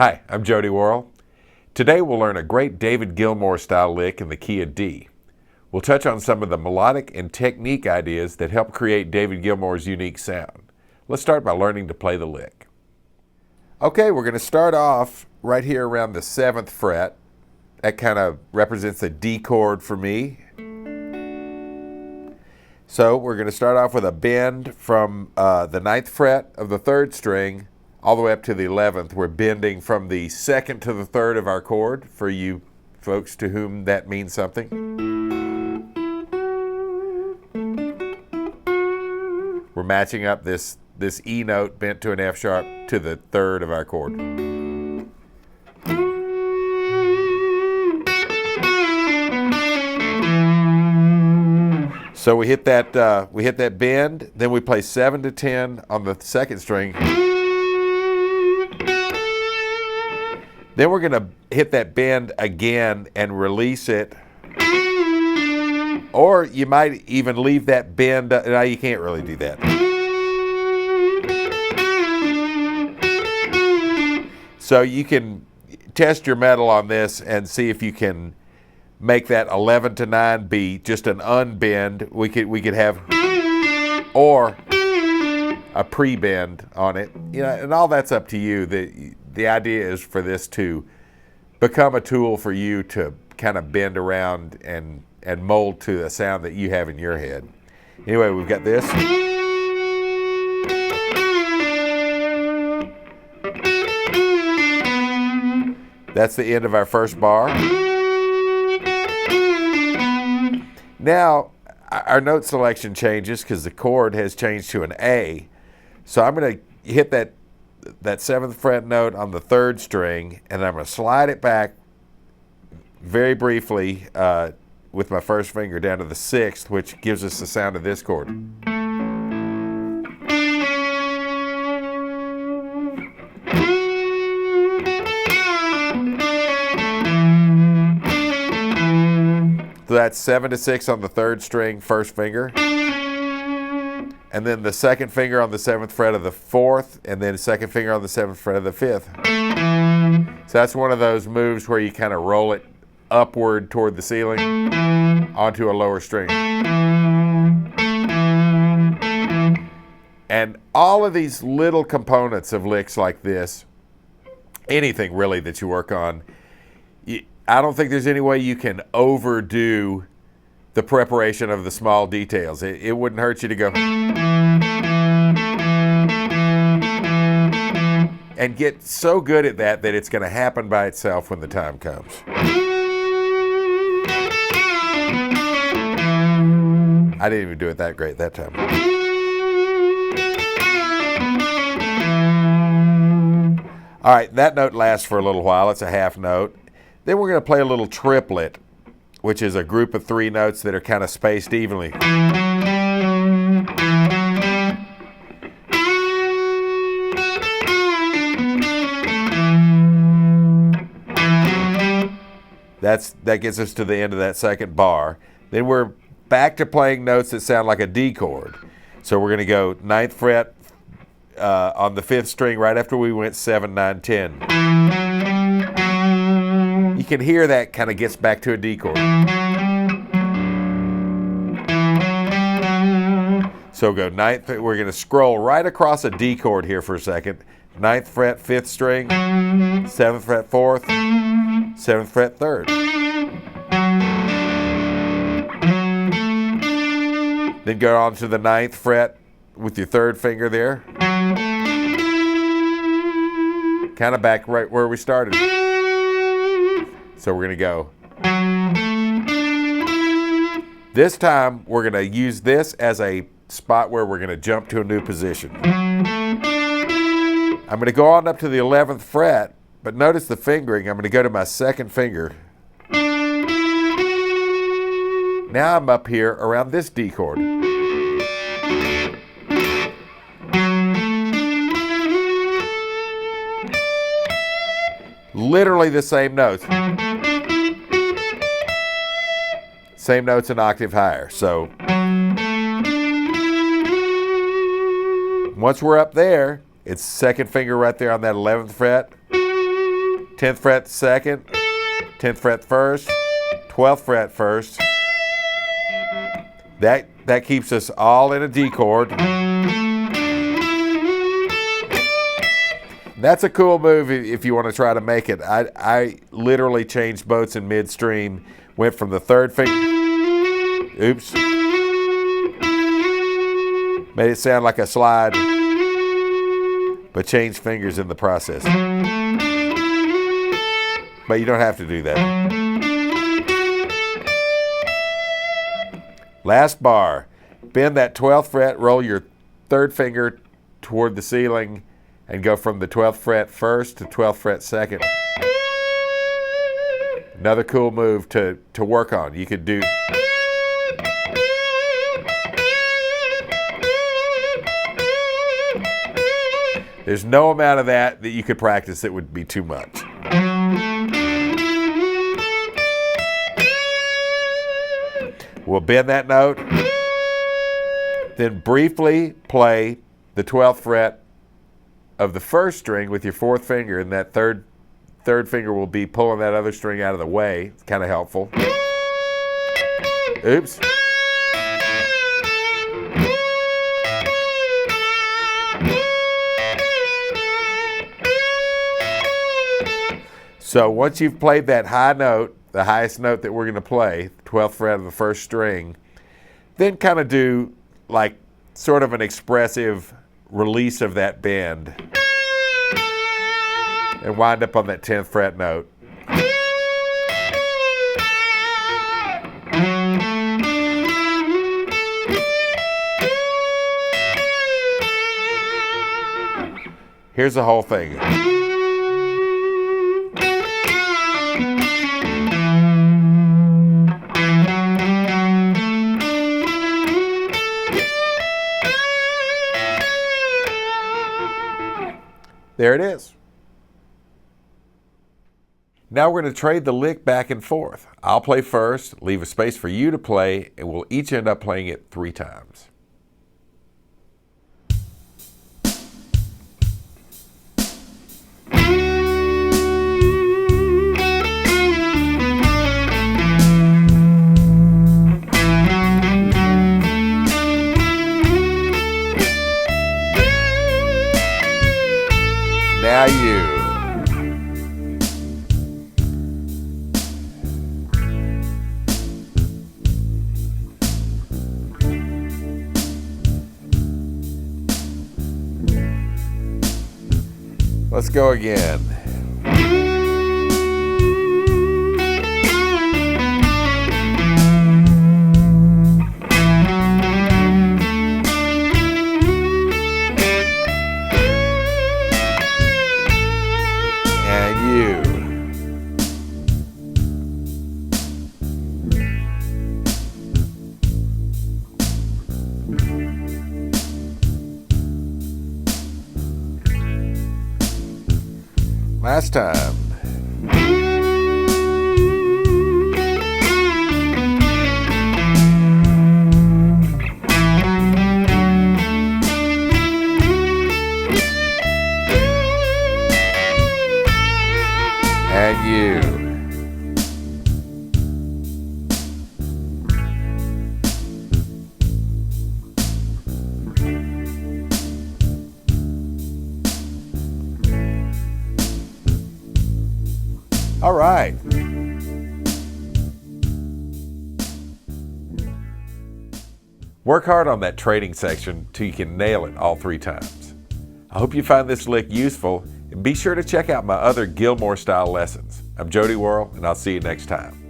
Hi, I'm Jody Worrell. Today we'll learn a great David Gilmour style lick in the key of D. We'll touch on some of the melodic and technique ideas that help create David Gilmour's unique sound. Let's start by learning to play the lick. Okay, we're going to start off right here around the 7th fret. That kind of represents a D chord for me. So we're going to start off with a bend from the 9th fret of the 3rd string all the way up to the 11th. We're bending from the 2nd to the 3rd of our chord for you folks to whom that means something. We're matching up this E note bent to an F sharp to the 3rd of our chord. So we hit that bend, then we play 7 to 10 on the 2nd string. Then we're going to hit that bend again and release it. Or you might even leave that bend. No, you can't really do that. So you can test your metal on this and see if you can make that 11 to 9 be just an unbend. We could have, or a pre-bend on it. You know, and all that's up to you. The idea is for this to become a tool for you to kind of bend around and mold to a sound that you have in your head. Anyway, we've got this. That's the end of our first bar. Now, our note selection changes because the chord has changed to an A. So I'm going to hit that 7th fret note on the 3rd string, and I'm going to slide it back very briefly with my first finger down to the 6th, which gives us the sound of this chord. So that's 7 to 6 on the 3rd string, first finger. And then the 2nd finger on the 7th fret of the 4th, and then 2nd finger on the 7th fret of the 5th. So that's one of those moves where you kind of roll it upward toward the ceiling onto a lower string. And all of these little components of licks like this, anything really that you work on, I don't think there's any way you can overdo the preparation of the small details. It wouldn't hurt you to go and get so good at that it's going to happen by itself when the time comes. I didn't even do it that great that time. All right, that note lasts for a little while. It's a half note. Then we're going to play a little triplet, which is a group of 3 notes that are kind of spaced evenly. That gets us to the end of that 2nd bar. Then we're back to playing notes that sound like a D chord. So we're going to go 9th fret on the 5th string right after we went 7, 9, 10. You can hear that kind of gets back to a D chord. So go 9th, we're going to scroll right across a D chord here for a second. 9th fret, 5th string, 7th fret, 4th, 7th fret, 3rd. Then go on to the 9th fret with your 3rd finger there. Kind of back right where we started. So we're going to go. This time we're going to use this as a spot where we're going to jump to a new position. I'm going to go on up to the 11th fret, but notice the fingering. I'm going to go to my 2nd finger. Now I'm up here around this D chord. Literally the same notes. Same notes an octave higher. So once we're up there, it's 2nd finger right there on that 11th fret. 10th fret second, 10th fret first, 12th fret first. That keeps us all in a D chord. That's a cool move if you want to try to make it. I literally changed boats in midstream, went from the 3rd finger, oops, made it sound like a slide, but changed fingers in the process. But you don't have to do that. Last bar, bend that 12th fret, roll your 3rd finger toward the ceiling, and go from the 12th fret first to 12th fret second. Another cool move to work on. You could do. There's no amount of that you could practice that would be too much. We'll bend that note, then briefly play the 12th fret of the 1st string with your 4th finger, and that third finger will be pulling that other string out of the way. It's kind of helpful. Oops. So once you've played that high note, the highest note that we're going to play, 12th fret of the 1st string, then kind of do like sort of an expressive release of that bend and wind up on that 10th fret note. Here's the whole thing. There it is. Now we're going to trade the lick back and forth. I'll play first, leave a space for you to play, and we'll each end up playing it 3 times. Now you. Let's go again. Last time. And you. All right. Work hard on that trading section till you can nail it all 3 times. I hope you find this lick useful, and be sure to check out my other Gilmour style lessons. I'm Jody Worrell, and I'll see you next time.